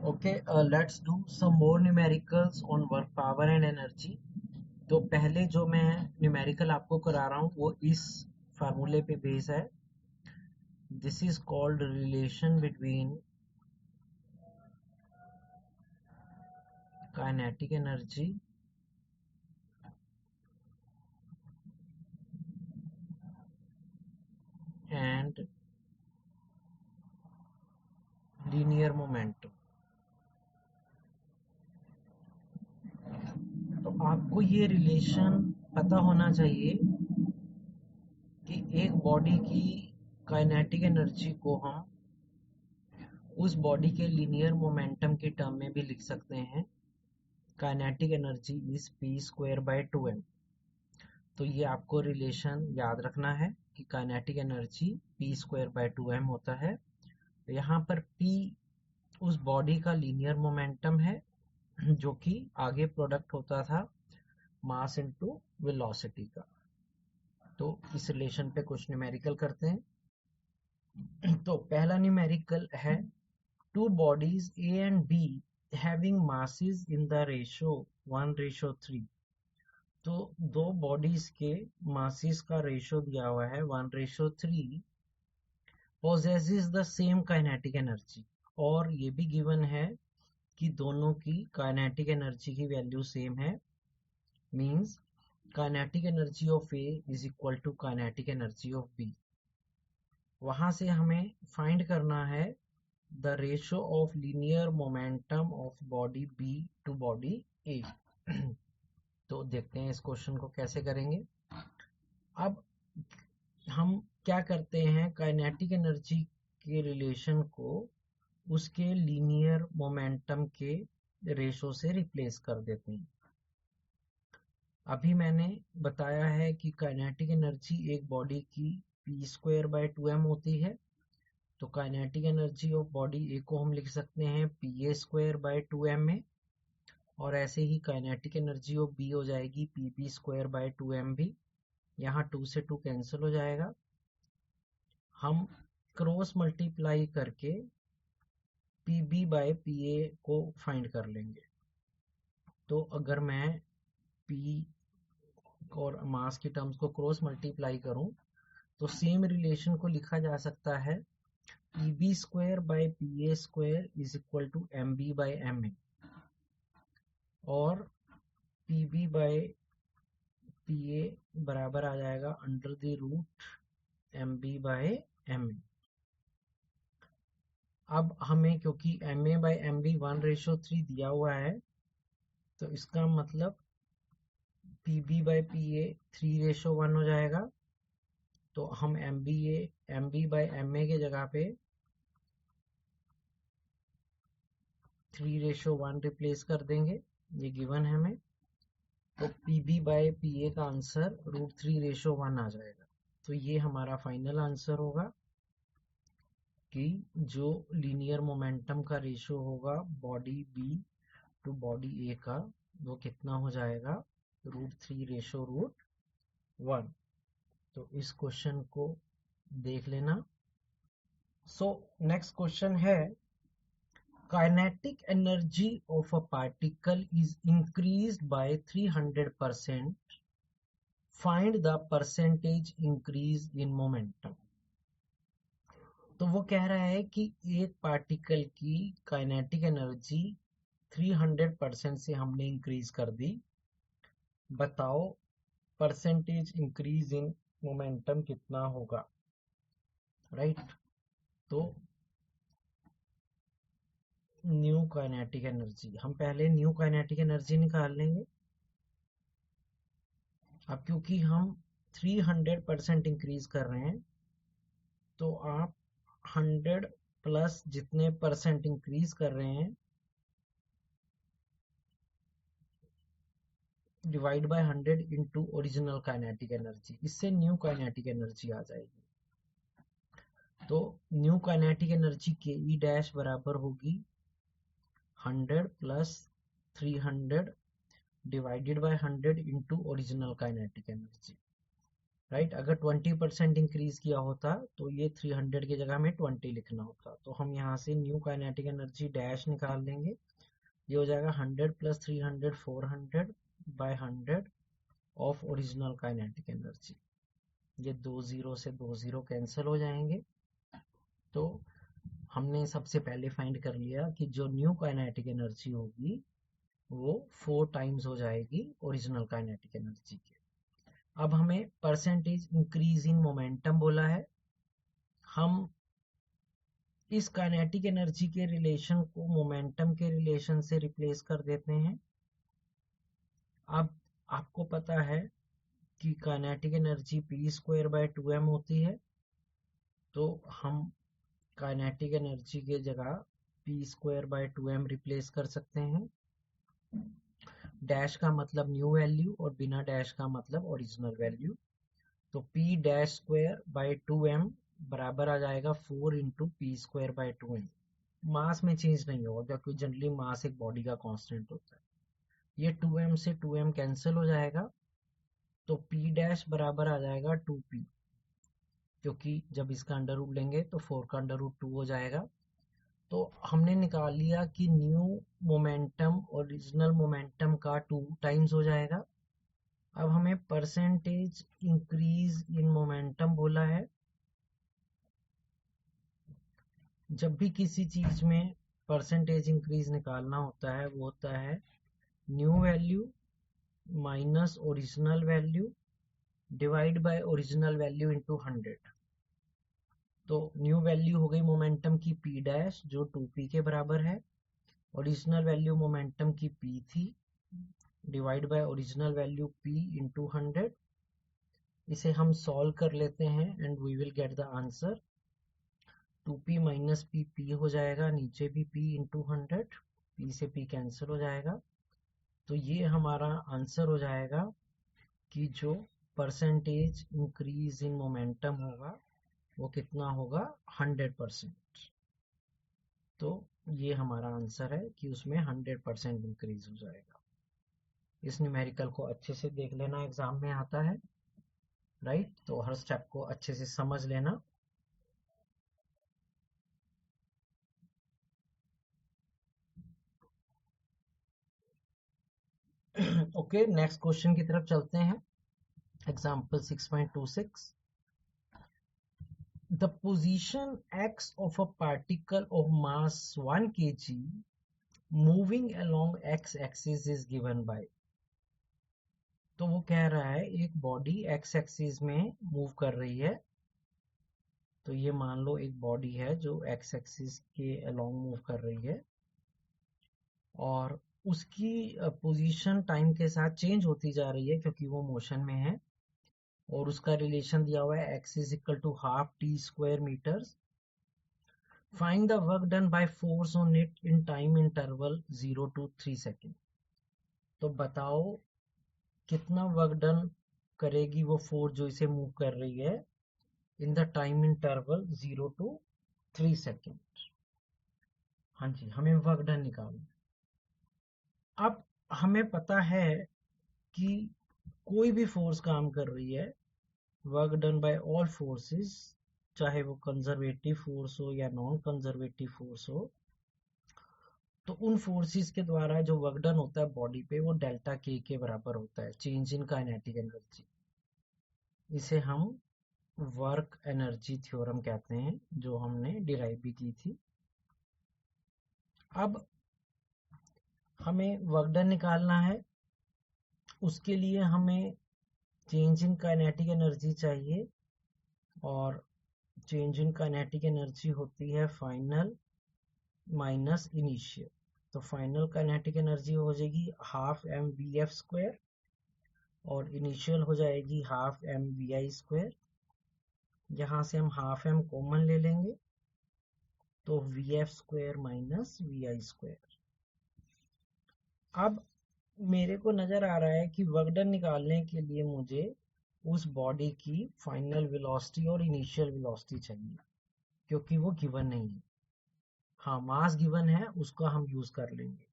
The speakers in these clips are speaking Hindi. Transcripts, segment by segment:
Okay, let's do some more numericals on work power and energy. तो पहले जो मैं न्यूमेरिकल आपको करा रहा हूँ वो इस फार्मूले पे बेस है. This is called relation between kinetic energy and linear momentum. तो आपको ये रिलेशन पता होना चाहिए कि एक बॉडी की काइनेटिक एनर्जी को हम उस बॉडी के लीनियर मोमेंटम के टर्म में भी लिख सकते हैं. Kinetic energy is P square by 2m. तो ये आपको रिलेशन याद रखना है कि kinetic energy P square by 2m होता है. तो यहाँ पर p उस बॉडी का लीनियर मोमेंटम है जो कि आगे प्रोडक्ट होता था मास इनटू वेलोसिटी का. तो इस रिलेशन पे कुछ न्यूमेरिकल करते हैं. तो पहला न्यूमेरिकल है two bodies A and be having masses in the ratio 1:3. तो दो बॉडीज के मासेस का रेशियो दिया हुआ है 1:3, possesses the same kinetic energy. और ये भी गिवन है कि दोनों की काइनेटिक एनर्जी की वैल्यू सेम है. Means kinetic energy of A is equal to kinetic energy of B. वहां से हमें फाइंड करना है the ratio of linear momentum of body B to body A. तो देखते हैं इस क्वेश्चन को कैसे करेंगे. अब हम क्या करते हैं, काइनेटिक एनर्जी के रिलेशन को उसके लीनियर मोमेंटम के रेशो से रिप्लेस कर देते हैं. अभी मैंने बताया है कि काइनेटिक एनर्जी एक बॉडी की पी स्क्वायर बाय 2m होती है. तो काइनेटिक एनर्जी ऑफ बॉडी ए को हम लिख सकते हैं P A square by 2m में. और ऐसे ही काइनेटिक एनर्जी ऑफ बी हो जाएगी P B square bye 2m भी. यहाँ 2 से 2 कैंसिल हो जाएगा. हम क्रॉस मल्टीप्लाई करके P B by P A को फाइंड कर लेंगे. तो अगर मैं पी और मास की टर्म्स को क्रॉस मल्टीप्लाई करूं तो सेम रिलेशन को लिखा जा सकता है P B square by P A square is equal to M B by M A. और P B by P A बराबर आ जाएगा under the root M B by M A. अब हमें क्योंकि M A by M B 1:3 दिया हुआ है तो इसका मतलब P B by P A 3:1 हो जाएगा. तो हम M B by M A के जगह पे 3:1 रिप्लेस कर देंगे. ये गिवन है हमें. तो P B by P A का आंसर √3:1 आ जाएगा. तो ये हमारा फाइनल आंसर होगा कि जो लीनियर मोमेंटम का रेशियो होगा बॉडी बी टू बॉडी ए का वो कितना हो जाएगा √3:1. तो इस क्वेश्चन को देख लेना. सो नेक्स्ट क्वेश्चन है kinetic energy of a particle is increased by 300%. Find the percentage increase in momentum. तो वो कह रहा है कि एक पार्टिकल की काइनेटिक एनर्जी 300% से हमने इंक्रीज कर दी. बताओ परसेंटेज इंक्रीज इन मोमेंटम कितना होगा. राइट. तो न्यू काइनेटिक एनर्जी, हम पहले न्यू काइनेटिक एनर्जी निकाल लेंगे. अब क्योंकि हम 300% इंक्रीज कर रहे हैं तो आप 100 प्लस जितने परसेंट इंक्रीज कर रहे हैं divide by 100 into original kinetic energy. इससे न्यू काइनेटिक एनर्जी आ जाएगी. तो न्यू काइनेटिक एनर्जी के ई डैश बराबर होगी 100 plus 300 divided by 100 into original kinetic energy. Right. अगर 20% इंक्रीज किया होता तो ये 300 की जगह में 20 लिखना होता। तो हम यहाँ से न्यू काइनेटिक एनर्जी डैश निकाल देंगे। ये हो जाएगा 100 + 300 400 by 100 of original kinetic energy. ये 2 0 से 2 0 कैंसिल हो जाएंगे। तो हमने सबसे पहले फाइंड कर लिया कि जो न्यू काइनेटिक एनर्जी होगी वो 4 टाइम्स हो जाएगी ओरिजिनल काइनेटिक एनर्जी के। अब हमें परसेंटेज इंक्रीज इन मोमेंटम बोला है। हम इस काइनेटिक एनर्जी के रिलेशन को मोमेंटम के रिलेशन से रिप्लेस कर देते हैं। अब आपको पता है कि काइनेटिक एनर्जी p²/2m होती है। तो हम काइनेटिक एनर्जी के जगह p²/2m रिप्लेस कर सकते हैं। डैश का मतलब न्यू वैल्यू और बिना डैश का मतलब ओरिजिनल वैल्यू। तो p'²/2m बराबर आ जाएगा 4 × p²/2m। मास में चेंज नहीं होगा क्योंकि जनरली मास एक बॉडी का कांस्टेंट होता है। ये 2m से 2m कैंसिल हो जाएगा। तो p' बराबर आ जाएगा 2p, क्योंकि जब इसका अंडर रूट लेंगे तो 4 का अंडर रूट 2 हो जाएगा। तो हमने निकाल लिया कि न्यू मोमेंटम ओरिजिनल मोमेंटम का 2 टाइम्स हो जाएगा। अब हमें परसेंटेज इंक्रीज इन मोमेंटम बोला है। जब भी किसी चीज में परसेंटेज इंक्रीज निकालना होता है वो होता है new value minus original value divide by original value into 100। तो न्यू वैल्यू हो गई मोमेंटम की p' जो 2p के बराबर है। ओरिजिनल वैल्यू मोमेंटम की p थी, divide by original value p into 100। इसे हम सॉल्व कर लेते हैं and we will get the answer. 2p minus p p हो जाएगा, नीचे भी p इंटू 100, p से p कैंसिल हो जाएगा। तो ये हमारा आंसर हो जाएगा कि जो परसेंटेज इंक्रीज इन मोमेंटम होगा वो कितना होगा 100%। तो ये हमारा आंसर है कि उसमें 100% इंक्रीज हो जाएगा। इस न्यूमेरिकल को अच्छे से देख लेना, एग्जाम में आता है, राइट। तो हर स्टेप को अच्छे से समझ लेना। ओके, नेक्स्ट क्वेश्चन की तरफ चलते हैं। Example 6.26। The position x of a particle of mass 1 kg moving along x-axis is given by। तो वो कह रहा है एक बॉडी x एक्सिस में मूव कर रही है। तो ये मान लो एक बॉडी है जो x एक्सिस के अलोंग मूव कर रही है और उसकी पोजीशन टाइम के साथ चेंज होती जा रही है क्योंकि वो मोशन में है। और उसका रिलेशन दिया हुआ है x = ½ t² metres. Find the work done by force on it in time interval 0 to 3 second. तो बताओ कितना वर्क डन करेगी वो फोर्स जो इसे मूव कर रही है in the time interval 0 to 3 second. हाँ जी, हमें वर्क डन निकालना। अब हमें पता है कि कोई भी फोर्स काम कर रही है, work done by all forces, चाहे वो कंजर्वेटिव फोर्स हो या नॉन कंजर्वेटिव फोर्स हो, तो उन फोर्सेस के द्वारा जो वर्क डन होता है बॉडी पे वो डेल्टा के बराबर होता है, चेंज इन काइनेटिक एनर्जी। इसे हम वर्क एनर्जी थ्योरम कहते हैं, जो हमने डिराइव भी की थी। अब हमें वर्क डन निकालना है, उसके लिए हमें चेंज इन काइनेटिक एनर्जी चाहिए और चेंज इन काइनेटिक एनर्जी होती है फाइनल माइनस इनिशियल। तो फाइनल काइनेटिक एनर्जी हो जाएगी ½ mvf² और इनिशियल हो जाएगी ½ mvi²। यहाँ से हम ½ m कॉमन ले लेंगे तो vf² माइनस vi²। अब मेरे को नजर आ रहा है कि वर्क डन निकालने के लिए मुझे उस बॉडी की फाइनल वेलोसिटी और इनिशियल वेलोसिटी चाहिए, क्योंकि वो गिवन नहीं है। हाँ, मास गिवन है, उसका हम यूज कर लेंगे।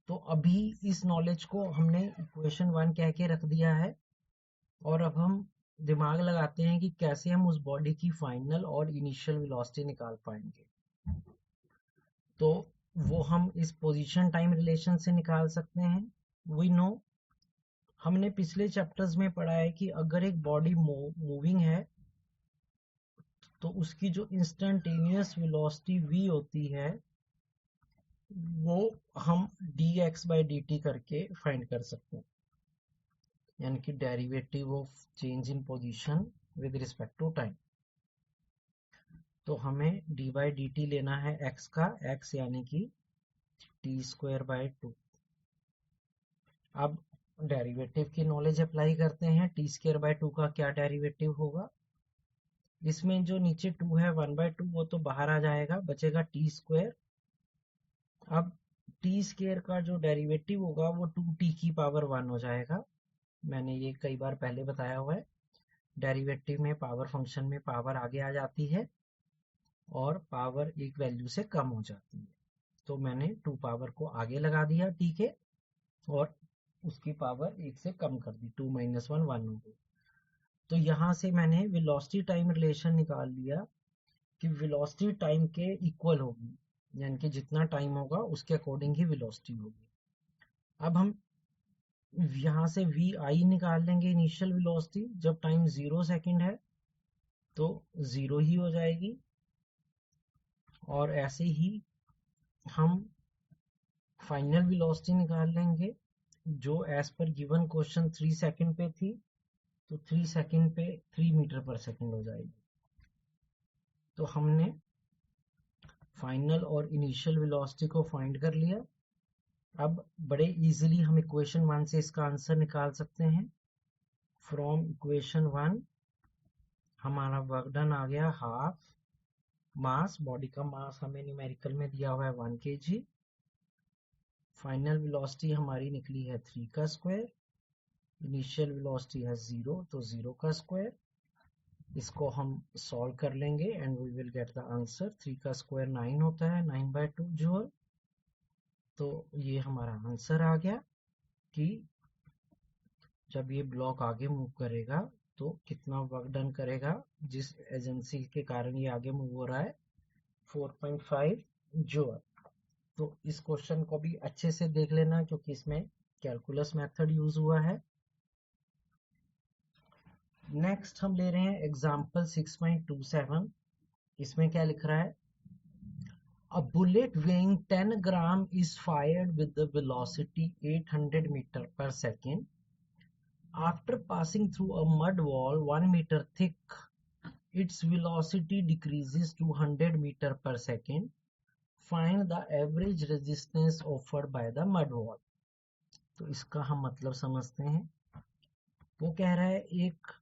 तो अभी इस नॉलेज को हमने इक्वेशन 1 कह के रख दिया है और अब हम दिमाग लगाते हैं कि कैसे हम उस बॉडी की फाइनल और इनिशियल वेलोसिटी निकाल पाएंगे। तो वो हम इस पोजीशन टाइम रिलेशन से निकाल सकते हैं। वी नो, हमने पिछले चैप्टर्स में पढ़ा है कि अगर एक बॉडी मूविंग है तो उसकी जो इंस्टेंटेनियस वेलोसिटी v होती है वो हम dx/dt करके फाइंड कर सकते हैं, यानी कि derivative of change in position with respect to time. तो हमें d/dt लेना है x का, x यानी कि t²/2। अब डेरिवेटिव की नॉलेज अप्लाई करते हैं। t²/2 का क्या डेरिवेटिव होगा? इसमें जो नीचे 2 है 1/2 वो तो बाहर आ जाएगा, बचेगा t²। अब t² का जो डेरिवेटिव होगा वो 2t⁻1 हो जाएगा। मैंने ये कई बार पहले बताया हुआ है, डेरिवेटिव में पावर फंक्शन में पावर आगे आ जाती है और पावर एक वैल्यू से कम हो जाती है। तो मैंने 2 पावर को आगे लगा दिया t के और उसकी पावर 1 से कम कर दी, 2 - 1 1 हो गई। तो यहाँ से मैंने वेलोसिटी टाइम रिलेशन निकाल लिया कि वेलोसिटी टाइम के इक्वल होगी, यानी कि जितना टाइम होगा उसके अकॉर्डिंग ही वेलोसिटी होगी। अब हम यहाँ से वी आई निकाल लेंगे, इनिशियल वेलोसिटी। जब टाइम 0 सेकंड है तो 0 ही हो जाएगी, और ऐसे ही हम फाइनल वेलोसिटी निकाल लेंगे जो as per given question 3 second पे थी, तो 3 सेकंड पे 3 मीटर पर सेकंड हो जाएगी। तो हमने फाइनल और इनिशियल वेलोसिटी को फाइंड कर लिया। अब बड़े इजीली हम इक्वेशन 1 से इसका आंसर निकाल सकते हैं। फ्रॉम इक्वेशन 1 हमारा वर्क डन आ गया हाफ, मास, बॉडी का मास हमें न्यूमेरिकल में दिया हुआ है 1 kg। फाइनल वेलोसिटी हमारी निकली है 3 का स्क्वायर, इनिशियल वेलोसिटी है 0 तो 0 का स्क्वायर। इसको हम सॉल्व कर लेंगे and we will get the answer. 3 का स्क्वायर 9 होता है, 9/2 जूल। तो ये हमारा आंसर आ गया कि जब ये ब्लॉक आगे मूव करेगा तो कितना वर्क डन करेगा, जिस एजेंसी के कारण ये आगे मूव हो रहा है, 4.5 जूल। तो इस क्वेश्चन को भी अच्छे से देख लेना क्योंकि इसमें कैलकुलस मेथड यूज हुआ है। नेक्स्ट हम ले रहे हैं एग्जाम्पल 6.27। इसमें क्या लिख रहा है? A bullet weighing 10 gram is fired with the velocity 800 meter per second. After passing through a mud wall 1 meter thick, its velocity decreases to 100 meter per second. Find the average resistance offered by the mud wall. तो इसका हम मतलब समझते हैं। वो कह रहा है एक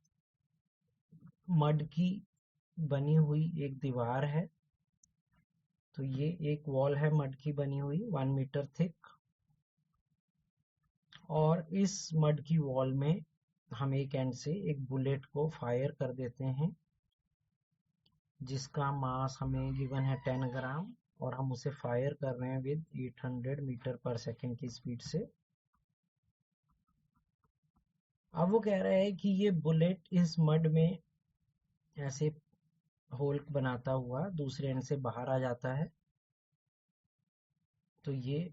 मड की बनी हुई एक दीवार है, तो ये एक वॉल है मड की बनी हुई 1 मीटर थिक, और इस मड की वॉल में हम एक एंड से एक बुलेट को फायर कर देते हैं जिसका मास हमें गिवन है 10 ग्राम, और हम उसे फायर कर रहे हैं विद 800 मीटर पर सेकेंड की स्पीड से। अब वो कह रहा है कि ये बुलेट इस मड में ऐसे होल बनाता हुआ दूसरे एंड से बाहर आ जाता है, तो ये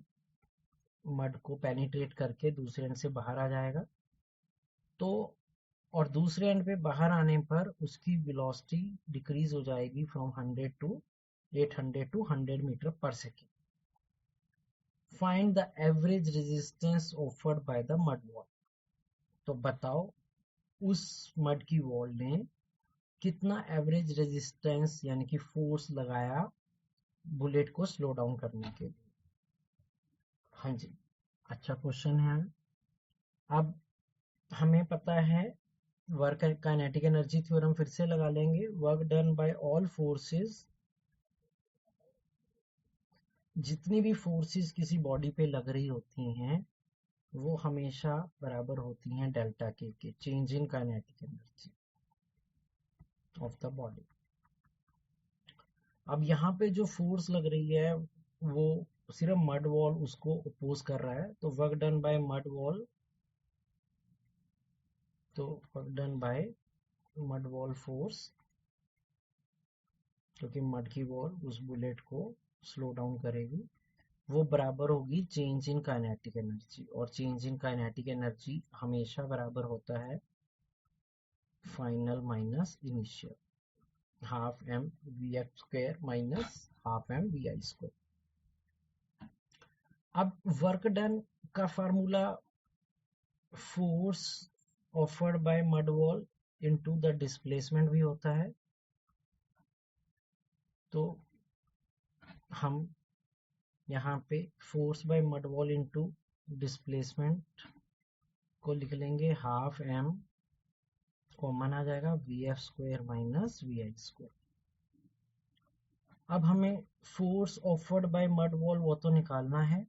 मड को पेनिट्रेट करके दूसरे एंड से बाहर आ जाएगा। तो और दूसरे एंड पे बाहर आने पर उसकी वेलोसिटी डिक्रीज हो जाएगी फ्रॉम 800 टू 100 मीटर पर second. Find the average resistance offered by the mud wall. तो बताओ उस मड की वॉल ने कितना एवरेज रेजिस्टेंस यानी कि फोर्स लगाया बुलेट को स्लो डाउन करने के लिए। हाँ जी, अच्छा क्वेश्चन है। अब हमें पता है वर्क काइनेटिक एनर्जी थ्योरम फिर से लगा लेंगे। Work done by all forces, जितनी भी फोर्सेस किसी बॉडी पे लग रही होती हैं वो हमेशा बराबर होती हैं डेल्टा के change in kinetic energy of the body. अब यहाँ पे जो फोर्स लग रही है वो सिर्फ मड वॉल उसको अपोज कर रहा है, तो work done by mud wall, तो work done by mud wall force, क्योंकि मड की वॉल उस बुलेट को स्लो डाउन करेगी, वो बराबर होगी चेंज इन काइनेटिक एनर्जी। और चेंज इन काइनेटिक एनर्जी हमेशा बराबर होता है final minus initial, half M V F square minus half M V I square. अब वर्क डन का formula force offered by mud wall into the displacement भी होता है। तो हम यहाँ पे force by mud wall into displacement को लिख लेंगे हाफ एम, कॉमन आ जाएगा V F square minus V I square. अब हमें force offered by mud wall वो तो निकालना है।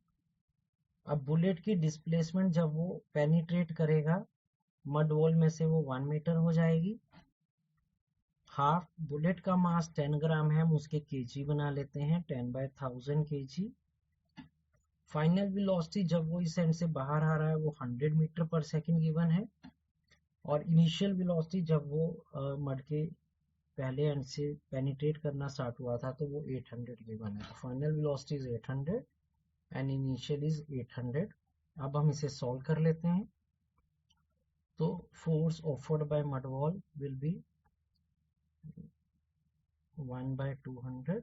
अब बुलेट की डिस्प्लेसमेंट जब वो पेनिट्रेट करेगा मड वॉल में से वो 1 मीटर हो जाएगी। हाफ बुलेट का मास 10 ग्राम है, हम उसके केजी बना लेते हैं 10/1000 केजी। फाइनल वेलोसिटी जब वो इस एंड से बाहर आ रहा है वो 100 मीटर पर सेकंड गिवन है, और इनिशियल वेलोसिटी जब वो मड के पहले एंड से पेनिट्रेट करना स्टार्ट हुआ था तो वो 800 गिवन है। Final velocity is 800 and initial is 800। अब हम इसे सॉल्व कर लेते हैं। तो force offered by mud wall will be 1/200।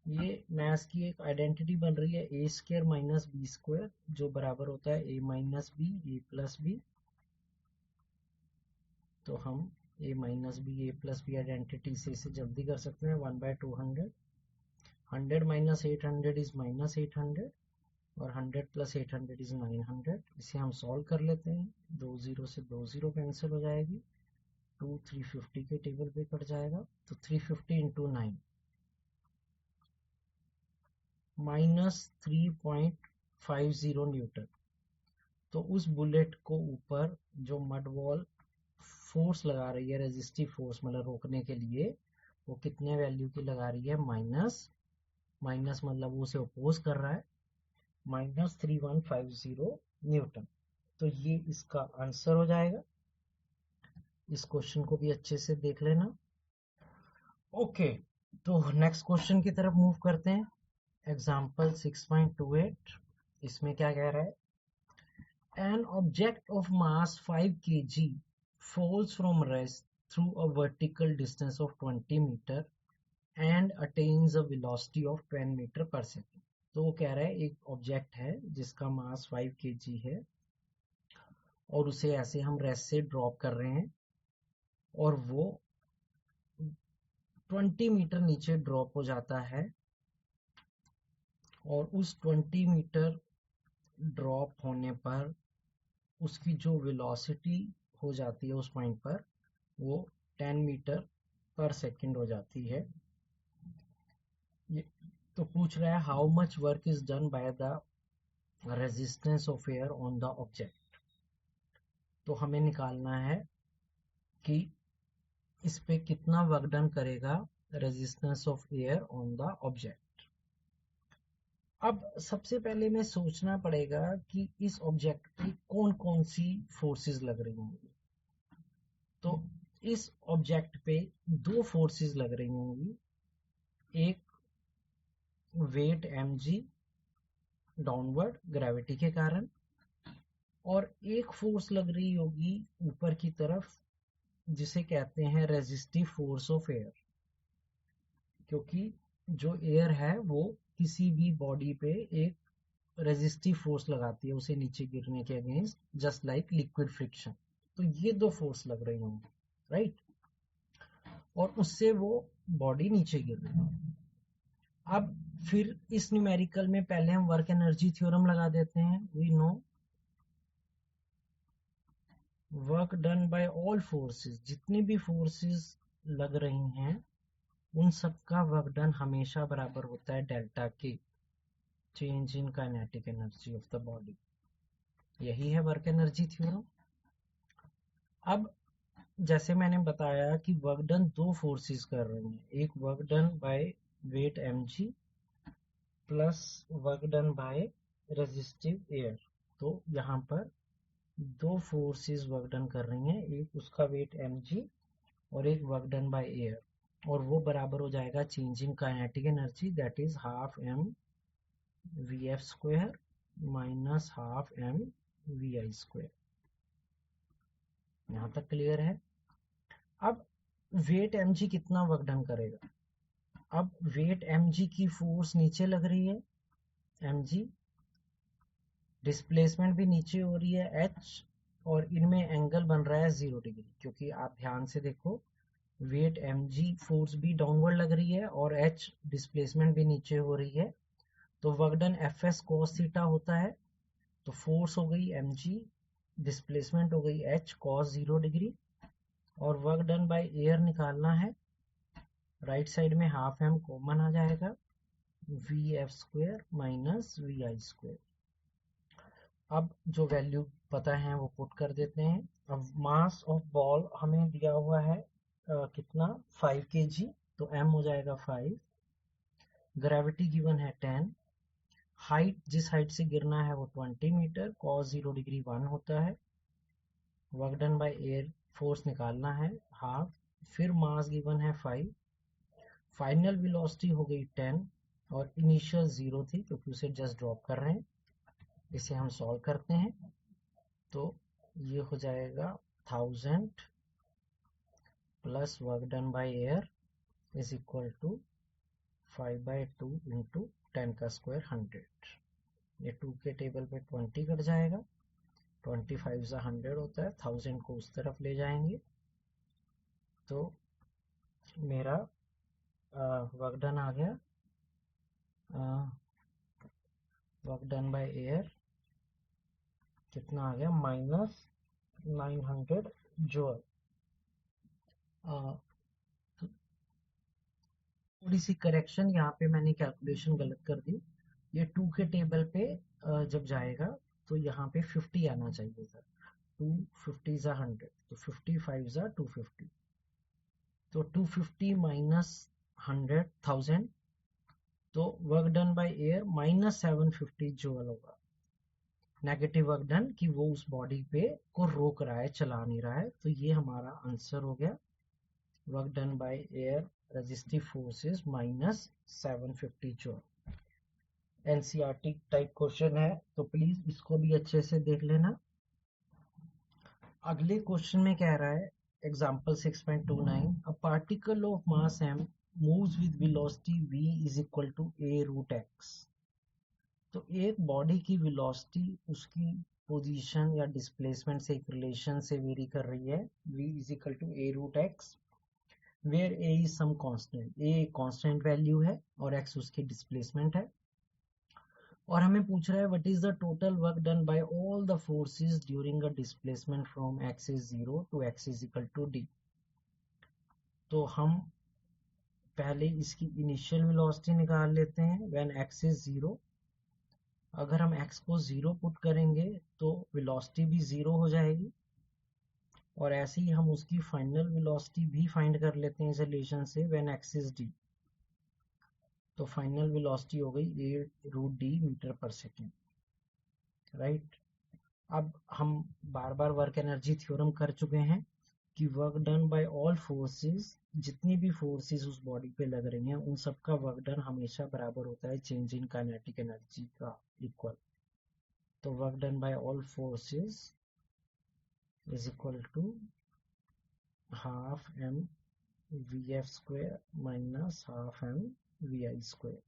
ये मैथ्स की एक आइडेंटिटी बन रही है ए स्क्वायर माइनस बी स्क्वायर, जो बराबर होता है ए माइनस बी ए प्लस बी। तो हम ए माइनस बी ए प्लस बी आइडेंटिटी से इसे जल्दी कर सकते हैं। 1/200, 100 माइनस 800 इज माइनस 800, और 100 प्लस 800 इज 900। इसे हम सॉल्व कर लेते हैं। 2 0 से 2 0 कैंसिल हो जाएगी, 2 350 के टेबल पे कट जाएगा। तो 350 इंटू 9 माइनस 3.50 न्यूटन। तो उस बुलेट को ऊपर जो मड वॉल फोर्स लगा रही है, रेजिस्टिव फोर्स मतलब रोकने के लिए, वो कितने वैल्यू की लगा रही है, माइनस मतलब वो उसे अपोज कर रहा है, माइनस 3150 न्यूटन। तो ये इसका आंसर हो जाएगा। इस क्वेश्चन को भी अच्छे से देख लेना। ओके, तो नेक्स्ट क्वेश्चन की तरफ मूव करते हैं। एग्जाम्पल 6.28, इसमें क्या कह रहा है, an object of mass 5 kg falls from rest through a vertical distance of 20 meter and attains a velocity of 10 meter per second। तो वो कह रहा है एक ऑब्जेक्ट है जिसका मास 5 kg है, और उसे ऐसे हम रेस्ट से ड्रॉप कर रहे हैं, और वो 20 मीटर नीचे ड्रॉप हो जाता है, और उस 20 मीटर ड्रॉप होने पर उसकी जो वेलोसिटी हो जाती है उस पॉइंट पर वो 10 मीटर पर सेकंड हो जाती है। तो पूछ रहा है how much work is done by the resistance of air on the object. तो हमें निकालना है कि इस पे कितना वर्क डन करेगा resistance of air on the object. अब सबसे पहले में सोचना पड़ेगा कि इस ऑब्जेक्ट पे कौन कौन सी फोर्सेस लग रही होंगी। तो इस ऑब्जेक्ट पे 2 फोर्सेस लग रही होंगी, एक वेट mg डाउनवर्ड ग्रेविटी के कारण, और एक फोर्स लग रही होगी ऊपर की तरफ जिसे कहते हैं रेजिस्टिव फोर्स ऑफ एयर, क्योंकि जो एयर है वो किसी भी बॉडी पे एक रेजिस्टिव फोर्स लगाती है उसे नीचे गिरने के against, just like liquid friction. तो ये 2 फोर्स लग रही होंगी, राइट, और उससे वो बॉडी नीचे गिर रही है। अब फिर इस न्यूमेरिकल में पहले हम वर्क एनर्जी थ्योरम लगा देते हैं। We know work done by all forces, जितनी भी फोर्सेस लग रही हैं उन सब का वर्क डन हमेशा बराबर होता है डेल्टा के, change in kinetic energy of the body. यही है वर्क एनर्जी थ्योरम। अब जैसे मैंने बताया कि वर्क डन 2 फोर्सेस कर रही हैं, एक work done by weight mg plus work done bye resistive air. तो यहाँ पर दो फोर्सेस वर्क डन कर रही हैं, एक उसका वेट mg और एक वर्क डन बाय एयर, और वो बराबर हो जाएगा change in kinetic energy, that is half m vf square minus half m vi square. यहाँ तक क्लियर है। अब वेट mg कितना वर्क डन करेगा? अब वेट mg की फोर्स नीचे लग रही है mg, डिस्प्लेसमेंट भी नीचे हो रही है h, और इनमें एंगल बन रहा है 0 डिग्री, क्योंकि आप ध्यान से देखो वेट mg फोर्स भी डाउनवर्ड लग रही है और h डिस्प्लेसमेंट भी नीचे हो रही है, तो work done fs cos theta होता है। तो फोर्स हो गई mg, डिस्प्लेसमेंट हो गई h cos 0 डिग्री, और वर्क डन बाय एयर निकालना है, राइट साइड में हाफ m कॉमन आ जाएगा, vf square minus vi square. अब जो वैल्यू पता है वो पुट कर देते हैं। अब मास ऑफ बॉल हमें दिया हुआ है कितना 5 kg, तो m हो जाएगा 5, ग्रेविटी गिवन है 10, हाइट जिस हाइट से गिरना है वो 20 मीटर, cos 0 डिग्री 1 होता है, work done by air force निकालना है हाफ, फिर मास गिवन है 5, फाइनल वेलोसिटी हो गई 10 और इनिशियल 0 थी क्योंकि उसे जस्ट ड्रॉप कर रहे हैं। इसे हम सॉल्व करते हैं तो ये हो जाएगा 1000 plus work done by air is equal to 5/2 into 10 का स्क्वायर 100। ये 2 के टेबल पे 20 कट जाएगा, 25 से 100 होता है, 1000 को उस तरफ ले जाएंगे तो मेरा वर्क डन आ गया, वर्क डन बाय एयर कितना आ गया -900 जूल। थोड़ी सी करेक्शन, यहाँ पे मैंने कैलकुलेशन गलत कर दी, ये 2 के टेबल पे जब जाएगा तो यहाँ पे 50 आना चाहिए था, 2 50 ज़ा 100, तो 55 ज़ा 250, तो 250 माइनस 100,000, तो work done by air -750 joule होगा। नेगेटिव वर्क डन कि वो उस बॉडी पे को रोक रहा है, चला नहीं रहा है, तो ये हमारा आंसर हो गया, work done by air resistive forces -750 joule. NCERT type question है तो प्लीज इसको भी अच्छे से देख लेना। अगले क्वेश्चन में कह रहा है example 6.29, a particle of mass m moves with velocity v is equal to a root x। तो एक बॉडी की वेलोसिटी उसकी पोजीशन या डिस्प्लेसमेंट से एक रिलेशन से वेरी कर रही है, v is equal to a root x, where a is some constant, a constant value है और x उसकी डिस्प्लेसमेंट है, और हमें पूछ रहा है what is the total work done by all the forces during a displacement from x is 0 to x is equal to d। तो हम पहले इसकी इनिशियल वेलोसिटी निकाल लेते हैं व्हेन x is 0। अगर हम x को 0 पुट करेंगे तो वेलोसिटी भी 0 हो जाएगी, और ऐसे ही हम उसकी फाइनल वेलोसिटी भी फाइंड कर लेते हैं इस रिलेशन से व्हेन x is d। तो फाइनल वेलोसिटी हो गई a√d मीटर पर सेकेंड, राइट। अब हम बार बार वर्क एनर्जी थ्योरम कर चुके हैं कि work done by all forces, जितनी भी फोर्सेस उस बॉडी पे लग रही हैं उन सब का वर्क डन हमेशा बराबर होता है चेंज इन काइनेटिक एनर्जी का इक्वल। तो work done by all forces is equal to half m vf square minus half m vi square.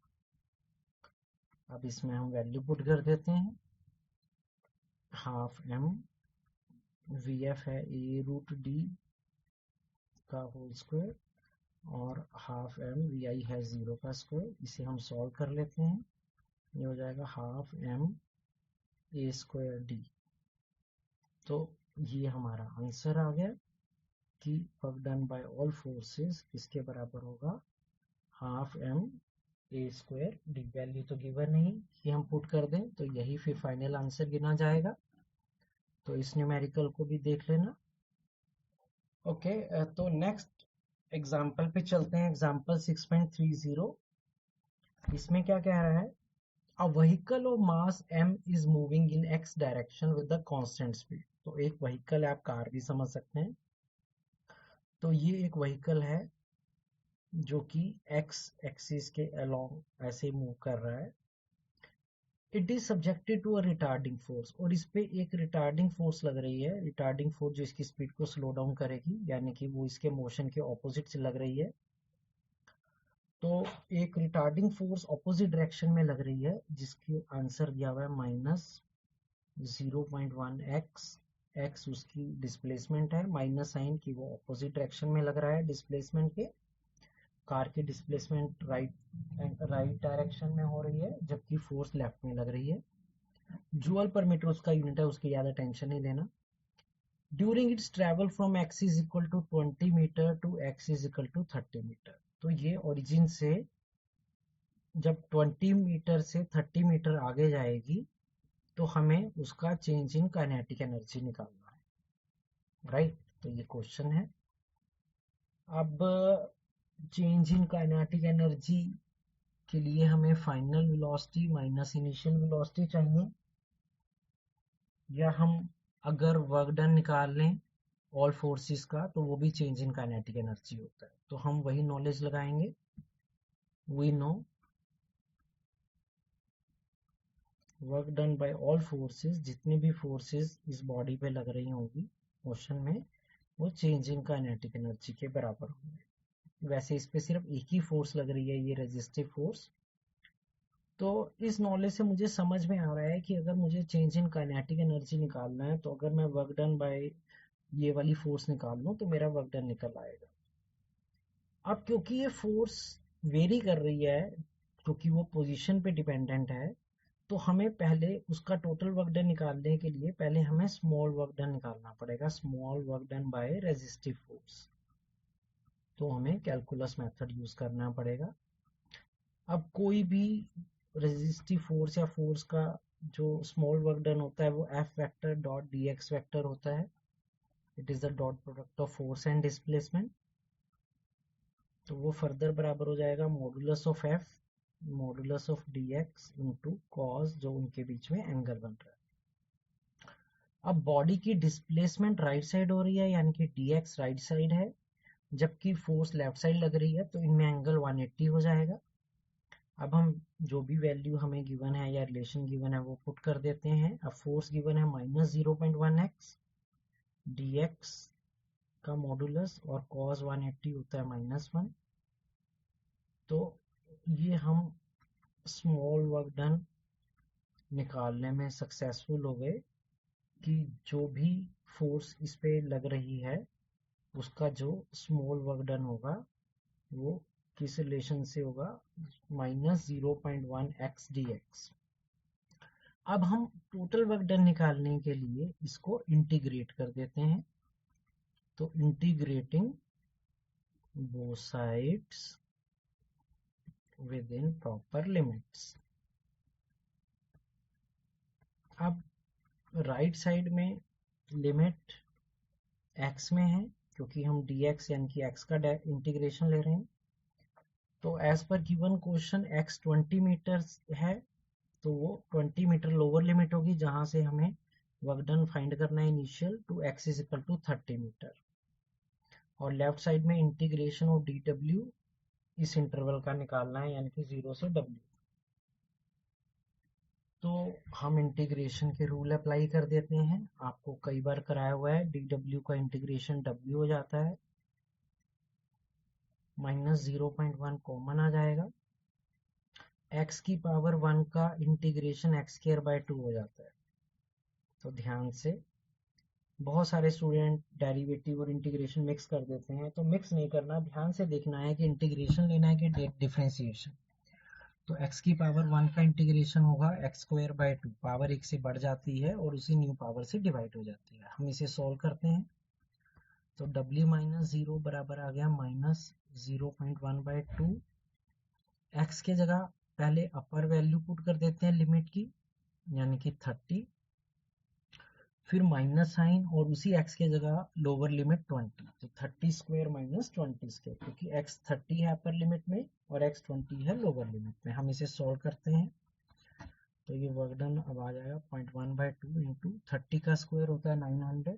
अब इसमें हम वैल्यू पुट कर देते हैं, हाफ m vf है a√d का होल स्क्वायर और हाफ m vi है 0 का स्क्वायर। इसे हम सॉल्व कर लेते हैं, ये हो जाएगा half m a square d। तो ये हमारा आंसर आ गया कि work done by all forces किसके बराबर होगा, half m a square d। Value तो गिवन नहीं, ये हम पुट कर दें तो यही फिर फाइनल आंसर गिना जाएगा। तो इस न्यूमेरिकल को भी देख लेना। ओके, तो नेक्स्ट एग्जाम्पल पे चलते हैं, एग्जाम्पल 6.30। इसमें क्या कह रहा है, a vehicle of mass m is moving in x direction with the constant speed। तो एक व्हीकल है, आप कार भी समझ सकते हैं। तो ये एक व्हीकल है जो कि एक्स एक्सिस के अलोंग ऐसे मूव कर रहा है। It is subjected to a retarding force, और इस पे एक रिटार्डिंग फोर्स लग रही है। रिटार्डिंग फोर्स जो इसकी स्पीड को स्लो डाउन करेगी, यानी कि वो इसके मोशन के ऑपोजिट से लग रही है। तो एक रिटार्डिंग फोर्स ऑपोजिट डायरेक्शन में लग रही है, जिसकी आंसर दिया हुआ है -0.1 एक्स। एक्स उसकी डिस्प्लेसमेंट है, माइनस साइन की वो ऑपोजिट डायरेक्शन में लग रहा है डिस्प्लेसमेंट के। कार की डिस्प्लेसमेंट राइट डायरेक्शन में हो रही है, जबकि फोर्स लेफ्ट में लग रही है। जूल पर मीटर उसका यूनिट है, उसकी ज़्यादा टेंशन नहीं लेना। During its travel from x is equal to 20 metre to x is equal to 30 metre. तो ये ओरिजिन से जब 20 मीटर से 30 मीटर आगे जाएगी तो हमें उसका चेंज इन काइनेटिक एनर्जी निकालना है, राइट। तो ये क्वेश्चन है। अब चेंज इन काइनेटिक एनर्जी के लिए हमें final velocity minus initial velocity चाहिए, या हम अगर वर्क डन निकाल लें ऑल फोर्सेस का तो वो भी चेंज इन काइनेटिक एनर्जी होता है। तो हम वही नॉलेज लगाएंगे। We know work done by all forces, जितनी भी फोर्सेस इस बॉडी पे लग रही होंगी मोशन में, वो चेंज इन काइनेटिक एनर्जी के बराबर होंगे। वैसे इस पे सिर्फ एक ही फोर्स लग रही है, ये रेजिस्टिव फोर्स। तो इस नॉलेज से मुझे समझ में आ रहा है कि अगर मुझे चेंज इन काइनेटिक एनर्जी निकालना है, तो अगर मैं वर्क डन बाय ये वाली फोर्स निकाल लूँ तो मेरा वर्क डन निकल आएगा। अब क्योंकि ये फोर्स वेरी कर रही है, क्योंकि वो पोजीशन पे डिपेंडेंट है, तो हमें पहले उसका टोटल वर्क डन निकालने के लिए पहले हमें स्मॉल वर्क डन निकालना पड़ेगा, small work done bye resistive force. तो हमें कैलकुलस मेथड यूज करना पड़ेगा। अब कोई भी रेजिस्टिव फोर्स या फोर्स का जो स्मॉल वर्क डन होता है वो F vector dot D x vector होता है। It is the dot product of force and displacement. तो वो फर्दर बराबर हो जाएगा modulus of F modulus of D x into cos, जो उनके बीच में एंगल बन रहा है। अब बॉडी की डिस्प्लेसमेंट राइट साइड हो रही है, यानी कि डी एक्स राइट साइड है, जबकि फोर्स लेफ्ट साइड लग रही है, तो इनमें एंगल 180 हो जाएगा। अब हम जो भी वैल्यू हमें गिवन है या रिलेशन गिवन है वो पुट कर देते हैं। अब फोर्स गिवन है -0.1 एक्स, डी एक्स का मॉडुलस और cos 180 होता है -1। तो ये हम स्मॉल वर्क डन निकालने में सक्सेसफुल हो गए कि जो भी फोर्स इस पे लग रही है उसका जो स्मॉल वर्क डन होगा वो किस रिलेशन से होगा, -0.1 एक्स डी एक्स। अब हम टोटल वर्क डन निकालने के लिए इसको इंटीग्रेट कर देते हैं। तो integrating both sides with in proper limits. अब राइट साइड में लिमिट x में है, क्योंकि हम dx यानी कि x का इंटीग्रेशन ले रहे हैं। तो as per given question x 20 metre है, तो वो 20 मीटर लोअर लिमिट होगी जहां से हमें वर्क डन फाइंड करना है initial to x is equal to 30 metre. और लेफ्ट साइड में इंटीग्रेशन ऑफ dw इस इंटरवल का निकालना है, यानी कि 0 से w। तो हम इंटीग्रेशन के रूल अप्लाई कर देते हैं। आपको कई बार कराया हुआ है, dw का इंटीग्रेशन w हो जाता है, -0.1 कॉमन आ जाएगा, x की पावर 1 का इंटीग्रेशन x² हो जाता है। तो ध्यान से, बहुत सारे स्टूडेंट डेरिवेटिव और इंटीग्रेशन मिक्स कर देते हैं, तो मिक्स नहीं करना, ध्यान से देखना है कि इंटीग्रेशन लेना है कि डिफरेंशिएशन। तो x की पावर 1 का इंटीग्रेशन होगा x²/2, पावर 1 से बढ़ जाती है और उसी न्यू पावर से डिवाइड हो जाती है। हम इसे सॉल्व करते हैं, तो w - 0 बराबर आ गया -0.1/2। x के जगह पहले अपर वैल्यू पुट कर देते हैं लिमिट की, यानी कि 30, फिर माइनस साइन और उसी x के जगह लोअर लिमिट 20, तो 30² - 20², क्योंकि x 30 है अपर लिमिट में और x 20 है लोअर लिमिट में। हम इसे सॉल्व करते हैं, तो ये वर्क डन अब आ जाएगा 0.1/2 इंटू 30 का स्क्वायर होता है 900,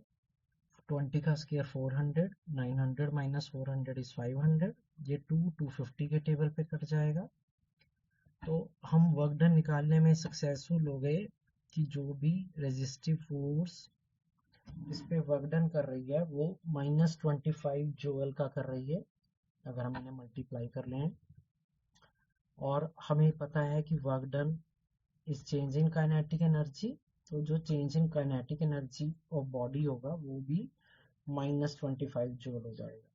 20 का स्क्वायर 400, 900 माइनस 400 इज 500, ये 250 के टेबल पे कट जाएगा। तो हम वर्क डन निकालने में सक्सेसफुल हो गए कि जो भी रेजिस्टिव फोर्स इस पे वर्क डन कर रही है वो -25 जूल का कर रही है, अगर हम इन्हें मल्टीप्लाई कर लें। और हमें पता है कि work done is change in kinetic energy, तो जो change in kinetic energy of body होगा वो भी -25 जूल हो जाएगा,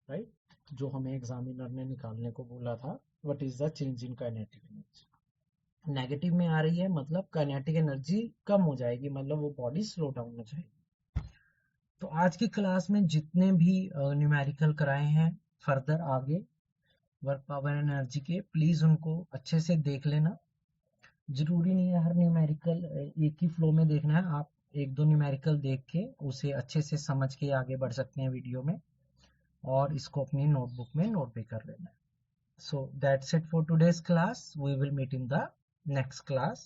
राइट? जो हमें एग्जामिनर ने निकालने को बोला था, what is the change in kinetic energy. Negative में आ रही है मतलब काइनेटिक एनर्जी कम हो जाएगी, मतलब वो बॉडी स्लो डाउन हो जाएगी। तो आज की क्लास में जितने भी न्यूमेरिकल कराए हैं फर्दर आगे वर्क पावर एनर्जी के, प्लीज उनको अच्छे से देख लेना। जरूरी नहीं है हर न्यूमेरिकल एक ही फ्लो में देखना है, आप एक दो न्यूमेरिकल देख के उसे अच्छे से समझ के आगे बढ़ सकते हैं वीडियो में, और इसको अपनी नोटबुक में नोट भी कर लेना है। So that's it for today's class. We will meet in the next class.